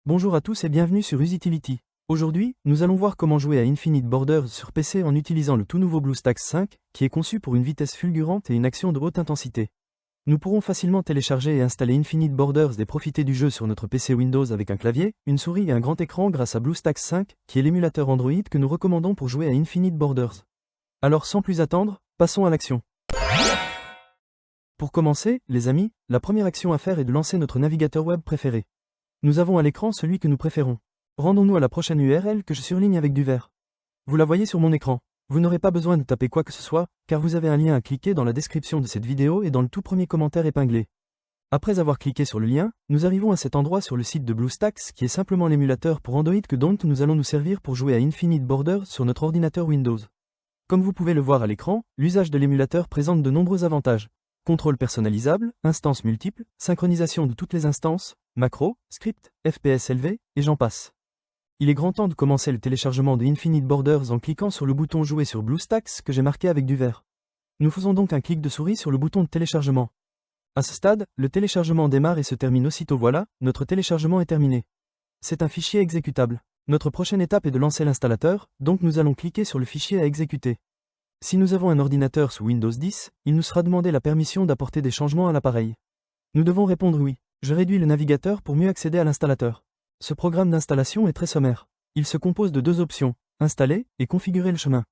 Bonjour à tous et bienvenue sur Usitility. Aujourd'hui, nous allons voir comment jouer à Infinite Borders sur PC en utilisant le tout nouveau BlueStacks 5, qui est conçu pour une vitesse fulgurante et une action de haute intensité. Nous pourrons facilement télécharger et installer Infinite Borders et profiter du jeu sur notre PC Windows avec un clavier, une souris et un grand écran grâce à BlueStacks 5, qui est l'émulateur Android que nous recommandons pour jouer à Infinite Borders. Alors sans plus attendre, passons à l'action. Pour commencer, les amis, la première action à faire est de lancer notre navigateur web préféré. Nous avons à l'écran celui que nous préférons. Rendons-nous à la prochaine URL que je surligne avec du vert. Vous la voyez sur mon écran. Vous n'aurez pas besoin de taper quoi que ce soit, car vous avez un lien à cliquer dans la description de cette vidéo et dans le tout premier commentaire épinglé. Après avoir cliqué sur le lien, nous arrivons à cet endroit sur le site de BlueStacks qui est simplement l'émulateur pour Android dont nous allons nous servir pour jouer à Infinite Borders sur notre ordinateur Windows. Comme vous pouvez le voir à l'écran, l'usage de l'émulateur présente de nombreux avantages. Contrôle personnalisable, instances multiples, synchronisation de toutes les instances, macros, scripts, FPS élevé, et j'en passe. Il est grand temps de commencer le téléchargement de Infinite Borders en cliquant sur le bouton Jouer sur BlueStacks que j'ai marqué avec du vert. Nous faisons donc un clic de souris sur le bouton de téléchargement. À ce stade, le téléchargement démarre et se termine aussitôt. Voilà, notre téléchargement est terminé. C'est un fichier exécutable. Notre prochaine étape est de lancer l'installateur, donc nous allons cliquer sur le fichier à exécuter. Si nous avons un ordinateur sous Windows 10, il nous sera demandé la permission d'apporter des changements à l'appareil. Nous devons répondre oui. Je réduis le navigateur pour mieux accéder à l'installateur. Ce programme d'installation est très sommaire. Il se compose de deux options, installer et configurer le chemin.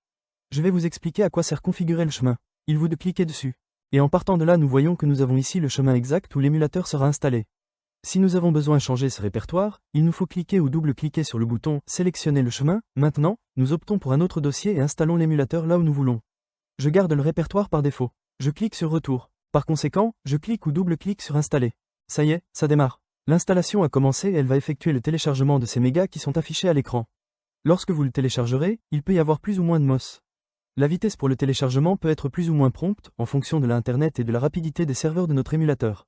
Je vais vous expliquer à quoi sert configurer le chemin. Il vous de cliquer dessus. Et en partant de là, nous voyons que nous avons ici le chemin exact où l'émulateur sera installé. Si nous avons besoin de changer ce répertoire, il nous faut cliquer ou double-cliquer sur le bouton « Sélectionner le chemin ». Maintenant, nous optons pour un autre dossier et installons l'émulateur là où nous voulons. Je garde le répertoire par défaut. Je clique sur « Retour ». Par conséquent, je clique ou double-clique sur « Installer ». Ça y est, ça démarre. L'installation a commencé et elle va effectuer le téléchargement de ces mégas qui sont affichés à l'écran. Lorsque vous le téléchargerez, il peut y avoir plus ou moins de MOS. La vitesse pour le téléchargement peut être plus ou moins prompte, en fonction de l'Internet et de la rapidité des serveurs de notre émulateur.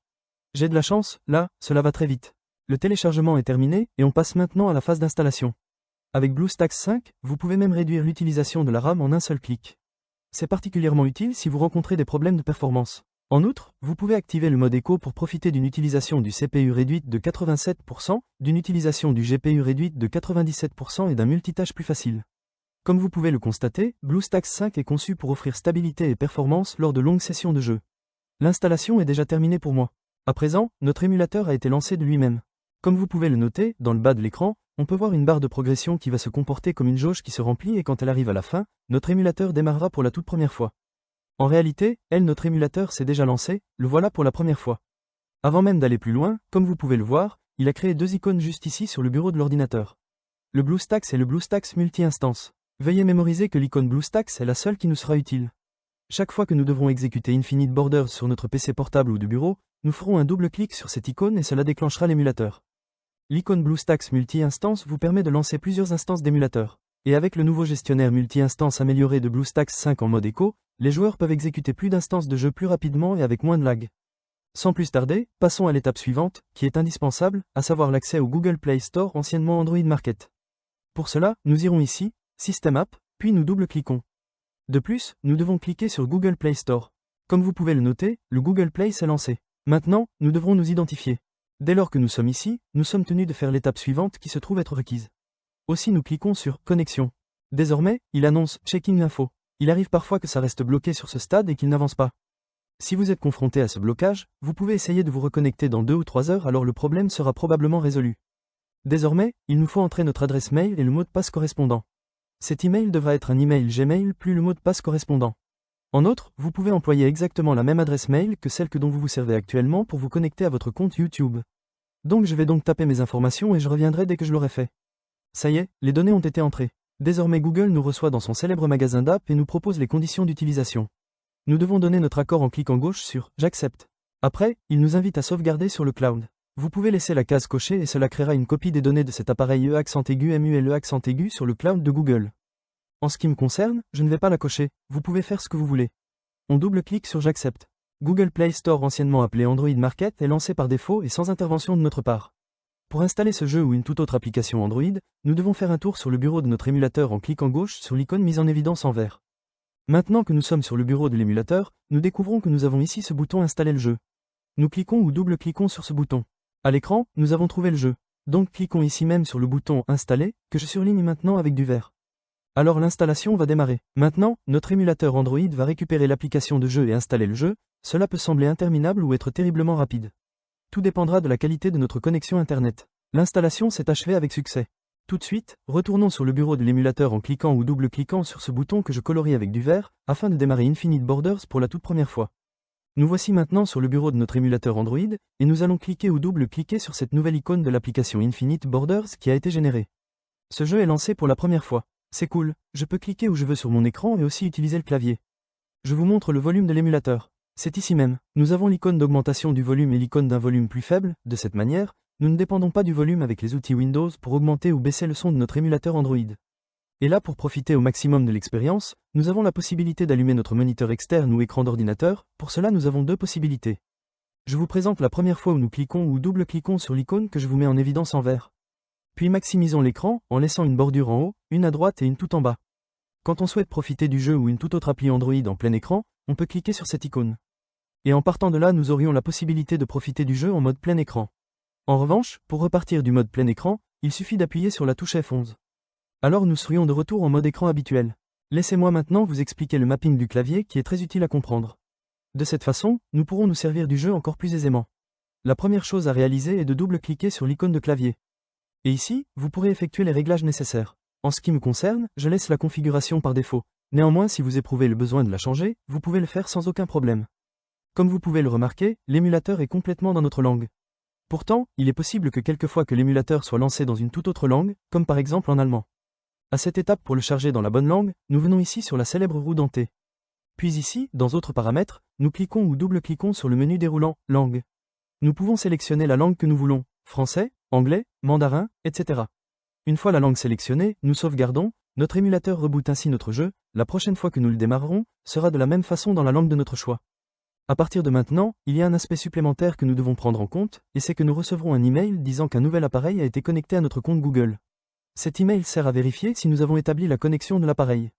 J'ai de la chance, là, cela va très vite. Le téléchargement est terminé et on passe maintenant à la phase d'installation. Avec BlueStacks 5, vous pouvez même réduire l'utilisation de la RAM en un seul clic. C'est particulièrement utile si vous rencontrez des problèmes de performance. En outre, vous pouvez activer le mode écho pour profiter d'une utilisation du CPU réduite de 87%, d'une utilisation du GPU réduite de 97% et d'un multitâche plus facile. Comme vous pouvez le constater, BlueStacks 5 est conçu pour offrir stabilité et performance lors de longues sessions de jeu. L'installation est déjà terminée pour moi. À présent, notre émulateur a été lancé de lui-même. Comme vous pouvez le noter, dans le bas de l'écran, on peut voir une barre de progression qui va se comporter comme une jauge qui se remplit et quand elle arrive à la fin, notre émulateur démarrera pour la toute première fois. En réalité, notre émulateur s'est déjà lancé, le voilà pour la première fois. Avant même d'aller plus loin, comme vous pouvez le voir, il a créé deux icônes juste ici sur le bureau de l'ordinateur. Le BlueStacks et le BlueStacks multi-instance. Veuillez mémoriser que l'icône BlueStacks est la seule qui nous sera utile. Chaque fois que nous devrons exécuter Infinite Borders sur notre PC portable ou de bureau, nous ferons un double-clic sur cette icône et cela déclenchera l'émulateur. L'icône BlueStacks multi-instance vous permet de lancer plusieurs instances d'émulateur. Et avec le nouveau gestionnaire multi-instance amélioré de BlueStacks 5 en mode écho, les joueurs peuvent exécuter plus d'instances de jeu plus rapidement et avec moins de lag. Sans plus tarder, passons à l'étape suivante, qui est indispensable, à savoir l'accès au Google Play Store anciennement Android Market. Pour cela, nous irons ici, System App, puis nous double-cliquons. De plus, nous devons cliquer sur Google Play Store. Comme vous pouvez le noter, le Google Play s'est lancé. Maintenant, nous devrons nous identifier. Dès lors que nous sommes ici, nous sommes tenus de faire l'étape suivante qui se trouve être requise. Aussi nous cliquons sur Connexion. Désormais, il annonce Checking Info. Il arrive parfois que ça reste bloqué sur ce stade et qu'il n'avance pas. Si vous êtes confronté à ce blocage, vous pouvez essayer de vous reconnecter dans 2 ou 3 heures alors le problème sera probablement résolu. Désormais, il nous faut entrer notre adresse mail et le mot de passe correspondant. Cet email devra être un email Gmail plus le mot de passe correspondant. En outre, vous pouvez employer exactement la même adresse mail que celle dont vous vous servez actuellement pour vous connecter à votre compte YouTube. Donc je vais donc taper mes informations et je reviendrai dès que je l'aurai fait. Ça y est, les données ont été entrées. Désormais Google nous reçoit dans son célèbre magasin d'app et nous propose les conditions d'utilisation. Nous devons donner notre accord en cliquant gauche sur « J'accepte ». Après, il nous invite à sauvegarder sur le cloud. Vous pouvez laisser la case cochée et cela créera une copie des données de cet appareil MULE sur le cloud de Google. En ce qui me concerne, je ne vais pas la cocher, vous pouvez faire ce que vous voulez. On double-clique sur « J'accepte ». Google Play Store anciennement appelé Android Market est lancé par défaut et sans intervention de notre part. Pour installer ce jeu ou une toute autre application Android, nous devons faire un tour sur le bureau de notre émulateur en cliquant gauche sur l'icône mise en évidence en vert. Maintenant que nous sommes sur le bureau de l'émulateur, nous découvrons que nous avons ici ce bouton Installer le jeu. Nous cliquons ou double-cliquons sur ce bouton. À l'écran, nous avons trouvé le jeu. Donc cliquons ici même sur le bouton Installer, que je surligne maintenant avec du vert. Alors l'installation va démarrer. Maintenant, notre émulateur Android va récupérer l'application de jeu et installer le jeu. Cela peut sembler interminable ou être terriblement rapide. Tout dépendra de la qualité de notre connexion Internet. L'installation s'est achevée avec succès. Tout de suite, retournons sur le bureau de l'émulateur en cliquant ou double-cliquant sur ce bouton que je colorie avec du vert, afin de démarrer Infinite Borders pour la toute première fois. Nous voici maintenant sur le bureau de notre émulateur Android, et nous allons cliquer ou double-cliquer sur cette nouvelle icône de l'application Infinite Borders qui a été générée. Ce jeu est lancé pour la première fois. C'est cool, je peux cliquer où je veux sur mon écran et aussi utiliser le clavier. Je vous montre le volume de l'émulateur. C'est ici même. Nous avons l'icône d'augmentation du volume et l'icône d'un volume plus faible. De cette manière, nous ne dépendons pas du volume avec les outils Windows pour augmenter ou baisser le son de notre émulateur Android. Et là, pour profiter au maximum de l'expérience, nous avons la possibilité d'allumer notre moniteur externe ou écran d'ordinateur. Pour cela, nous avons deux possibilités. Je vous présente la première fois où nous cliquons ou double-cliquons sur l'icône que je vous mets en évidence en vert. Puis maximisons l'écran en laissant une bordure en haut, une à droite et une tout en bas. Quand on souhaite profiter du jeu ou une toute autre appli Android en plein écran, on peut cliquer sur cette icône. Et en partant de là, nous aurions la possibilité de profiter du jeu en mode plein écran. En revanche, pour repartir du mode plein écran, il suffit d'appuyer sur la touche F11. Alors nous serions de retour en mode écran habituel. Laissez-moi maintenant vous expliquer le mapping du clavier qui est très utile à comprendre. De cette façon, nous pourrons nous servir du jeu encore plus aisément. La première chose à réaliser est de double-cliquer sur l'icône de clavier. Et ici, vous pourrez effectuer les réglages nécessaires. En ce qui me concerne, je laisse la configuration par défaut. Néanmoins, si vous éprouvez le besoin de la changer, vous pouvez le faire sans aucun problème. Comme vous pouvez le remarquer, l'émulateur est complètement dans notre langue. Pourtant, il est possible que quelquefois que l'émulateur soit lancé dans une toute autre langue, comme par exemple en allemand. À cette étape, pour le charger dans la bonne langue, nous venons ici sur la célèbre roue dentée. Puis ici, dans Autres paramètres, nous cliquons ou double-cliquons sur le menu déroulant « Langue ». Nous pouvons sélectionner la langue que nous voulons, français, anglais, mandarin, etc. Une fois la langue sélectionnée, nous sauvegardons, notre émulateur reboot ainsi notre jeu. La prochaine fois que nous le démarrerons, sera de la même façon dans la langue de notre choix. À partir de maintenant, il y a un aspect supplémentaire que nous devons prendre en compte, et c'est que nous recevrons un email disant qu'un nouvel appareil a été connecté à notre compte Google. Cet email sert à vérifier si nous avons établi la connexion de l'appareil.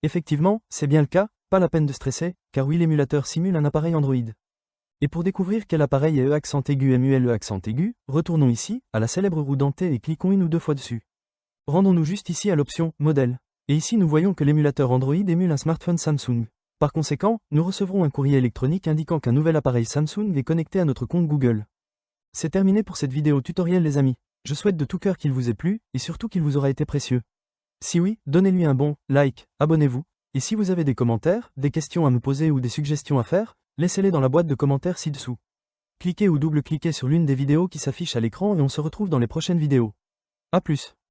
Effectivement, c'est bien le cas, pas la peine de stresser, car oui, l'émulateur simule un appareil Android. Et pour découvrir quel appareil est accent aigu MULE accent aigu, retournons ici, à la célèbre roue dentée et cliquons une ou deux fois dessus. Rendons-nous juste ici à l'option « Modèle ». Et ici nous voyons que l'émulateur Android émule un smartphone Samsung. Par conséquent, nous recevrons un courrier électronique indiquant qu'un nouvel appareil Samsung est connecté à notre compte Google. C'est terminé pour cette vidéo tutoriel les amis. Je souhaite de tout cœur qu'il vous ait plu, et surtout qu'il vous aura été précieux. Si oui, donnez-lui un bon like, abonnez-vous, et si vous avez des commentaires, des questions à me poser ou des suggestions à faire, laissez-les dans la boîte de commentaires ci-dessous. Cliquez ou double-cliquez sur l'une des vidéos qui s'affichent à l'écran et on se retrouve dans les prochaines vidéos. A plus.